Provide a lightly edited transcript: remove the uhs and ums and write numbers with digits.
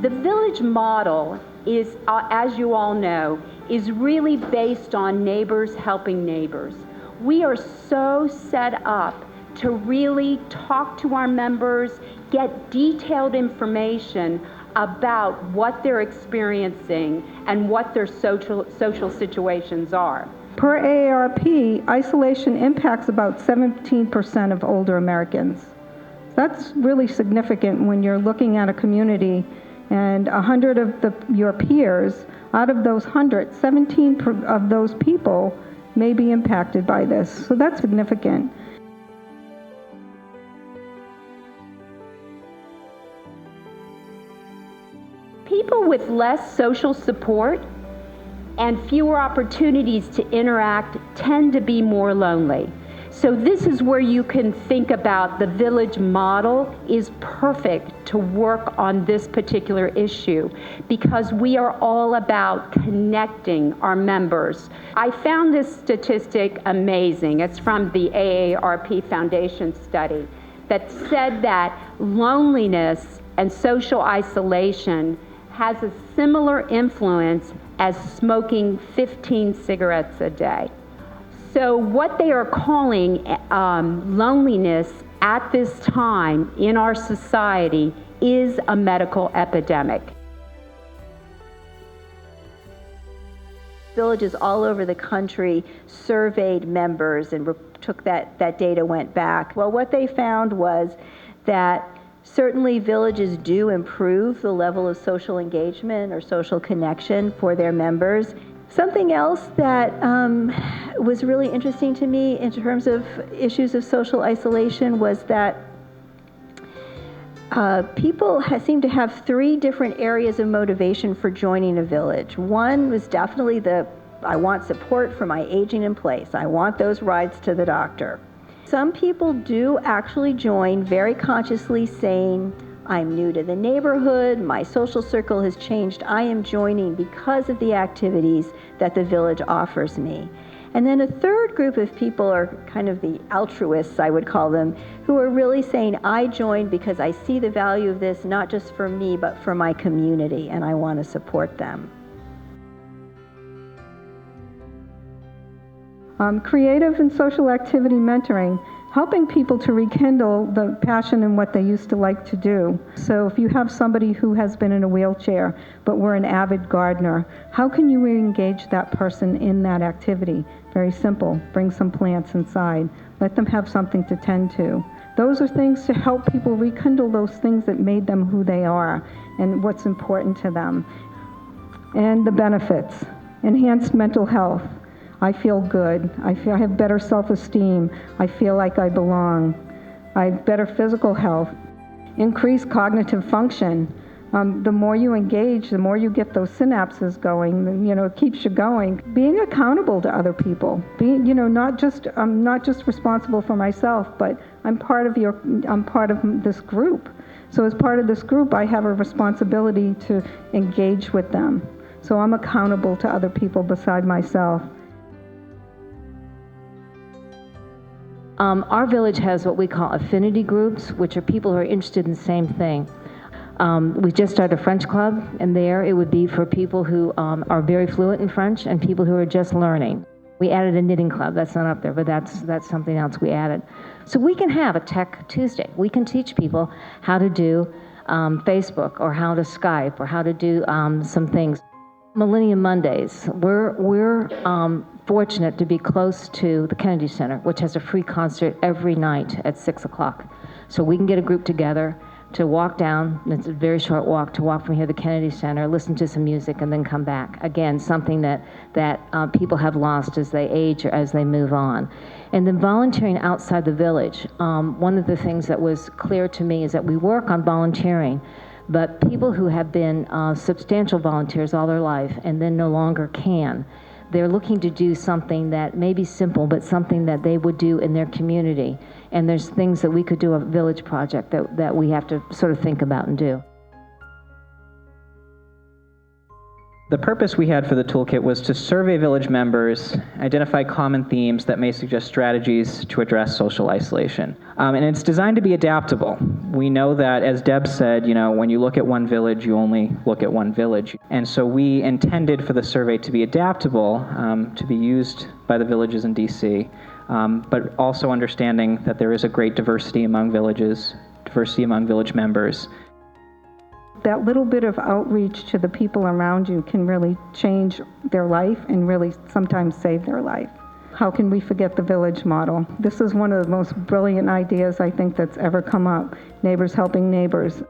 The village model is, as you all know, is really based on neighbors helping neighbors. We are so set up to really talk to our members, get detailed information about what they're experiencing and what their social situations are. Per AARP, isolation impacts about 17% of older Americans. That's really significant when you're looking at a community and 100 of your peers, out of those 100, 17 of those people may be impacted by this. So that's significant. People with less social support and fewer opportunities to interact tend to be more lonely. So this is where you can think about the village model is perfect to work on this particular issue because we are all about connecting our members. I found this statistic amazing. It's from the AARP Foundation study that said that loneliness and social isolation has a similar influence as smoking 15 cigarettes a day. So what they are calling loneliness at this time in our society is a medical epidemic. Villages all over the country surveyed members and took that data, went back. Well, what they found was that certainly villages do improve the level of social engagement or social connection for their members. Something else that was really interesting to me in terms of issues of social isolation was that people seem to have 3 different areas of motivation for joining a village. One was definitely I want support for my aging in place. I want those rides to the doctor. Some people do actually join very consciously saying, I'm new to the neighborhood, my social circle has changed, I am joining because of the activities that the village offers me. And then a third group of people are kind of the altruists, I would call them, who are really saying, I joined because I see the value of this, not just for me, but for my community, and I want to support them. Creative and social activity mentoring, helping people to rekindle the passion in what they used to like to do. So if you have somebody who has been in a wheelchair, but were an avid gardener, how can you re-engage that person in that activity? Very simple. Bring some plants inside. Let them have something to tend to. Those are things to help people rekindle those things that made them who they are and what's important to them. And the benefits. Enhanced mental health. I feel good. I have better self-esteem. I feel like I belong. I have better physical health. Increased cognitive function. The more you engage, the more you get those synapses going. It keeps you going. Being accountable to other people. Being, I'm not just responsible for myself, but I'm part of this group. So as part of this group, I have a responsibility to engage with them. So I'm accountable to other people beside myself. Our village has what we call affinity groups, which are people who are interested in the same thing. We just started a French club, and there it would be for people who are very fluent in French and people who are just learning. We added a knitting club. That's not up there, but that's something else we added. So we can have a Tech Tuesday. We can teach people how to do Facebook or how to Skype or how to do some things. Millennium Mondays, we're fortunate to be close to the Kennedy Center, which has a free concert every night at 6 o'clock. So we can get a group together to walk down, and it's a very short walk, to walk from here to the Kennedy Center, listen to some music, and then come back. Again, something that people have lost as they age or as they move on. And then volunteering outside the village. One of the things that was clear to me is that we work on volunteering, but people who have been substantial volunteers all their life and then no longer can, they're looking to do something that may be simple, but something that they would do in their community. And there's things that we could do, a village project that we have to sort of think about and do. The purpose we had for the toolkit was to survey village members, identify common themes that may suggest strategies to address social isolation. And it's designed to be adaptable. We know that, as Deb said, when you look at one village, you only look at one village. And so we intended for the survey to be adaptable, to be used by the villages in DC, but also understanding that there is a great diversity among villages, diversity among village members. That little bit of outreach to the people around you can really change their life and really sometimes save their life. How can we forget the village model? This is one of the most brilliant ideas I think that's ever come up, neighbors helping neighbors.